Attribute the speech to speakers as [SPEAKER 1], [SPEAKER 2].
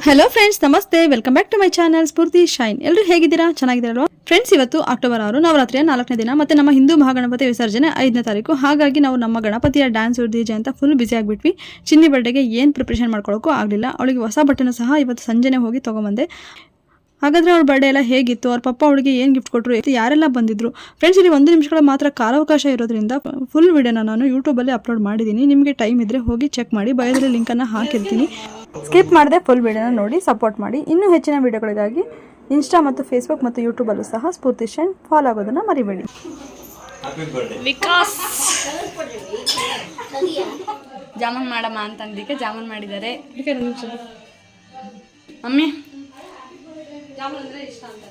[SPEAKER 1] Hello friends, ನಮಸ್ತೆ. Welcome back to my channel Spoorthi shine. ಎಲ್ಲರೂ ಹೇಗಿದ್ದೀರಾ? ಚೆನ್ನಾಗಿದ್ದೀರಲ್ವಾ ಫ್ರೆಂಡ್ಸ್? ಇವತ್ತು ಅಕ್ಟೋಬರ್ 6 ನವರಾತ್ರಿಯ 4ನೇ ದಿನ ಮತ್ತೆ ನಮ್ಮ ಹಿಂದೂ ಮಹಾಗಣಪತಿ ವಿಸರ್ಜನೆ 5ನೇ ತಾರೀಕು. ಹಾಗಾಗಿ ನಾವು ನಮ್ಮ ಗಣಪತಿಯ ಡ್ಯಾನ್ಸ್ ಡಿಜೆ ಅಂತ ಫುಲ್ ಬಿಸಿ ಆಗಿಬಿಟ್ವಿ. ಚಿನ್ನಿ ಬರ್ಡೇಗೆ ಏನು ಪ್ರಿಪ್ರೇಷನ್ ಮಾಡ್ಕೊಳ್ಳೋಕ್ಕೂ ಆಗಲಿಲ್ಲ. ಅವಳಿಗೆ ಹೊಸ ಬಟ್ಟೆನೂ ಸಹ ಇವತ್ತು ಸಂಜೆನೆ ಹೋಗಿ ತೊಗೊಂಬಂದೆ. ಹಾಗಾದರೆ ಅವ್ರ ಬರ್ಡೇ ಎಲ್ಲ ಹೇಗಿತ್ತು, ಅವ್ರ ಪಪ್ಪ ಅವಳಿಗೆ ಏನು ಗಿಫ್ಟ್ ಕೊಟ್ಟರು, ಯಾರೆಲ್ಲ ಬಂದಿದ್ರು ಫ್ರೆಂಡ್ಸ್? ಇಲ್ಲಿ 1 ನಿಮಿಷಗಳ ಮಾತ್ರ ಕಾಲಾವಕಾಶ ಇರೋದ್ರಿಂದ ಫುಲ್ ವಿಡಿಯೋನ ನಾನು ಯೂಟ್ಯೂಬಲ್ಲಿ ಅಪ್ಲೋಡ್ ಮಾಡಿದ್ದೀನಿ. ನಿಮಗೆ ಟೈಮ್ ಇದ್ದರೆ ಹೋಗಿ ಚೆಕ್ ಮಾಡಿ, ಬಯೋದಲ್ಲಿ ಲಿಂಕನ್ನು ಹಾಕಿರ್ತೀನಿ. ಸ್ಕಿಪ್ ಮಾಡದೆ ಫುಲ್ ವಿಡಿಯೋನ ನೋಡಿ ಸಪೋರ್ಟ್ ಮಾಡಿ. ಇನ್ನೂ ಹೆಚ್ಚಿನ ವಿಡಿಯೋಗಳಿಗಾಗಿ ಇನ್ಸ್ಟಾ ಮತ್ತು ಫೇಸ್ಬುಕ್ ಮತ್ತು ಯೂಟ್ಯೂಬಲ್ಲೂ ಸಹ ಸ್ಫೂರ್ತಿ ಶೈನ್ ಫಾಲೋ ಆಗೋದನ್ನು ಮರಿಬೇಡಿ. ವಿಕಾಸ್ ಜಾಮೂನ್ ಮಾಡಮ್ಮ ಅಂತಂದಿಕ್ಕೆ ಜಾಮೂನ್ ಮಾಡಿದ್ದಾರೆ. ಮಮ್ಮಿ ಜಾಮೂನ್ ಅಂದರೆ ಇಷ್ಟ ಅಂತ.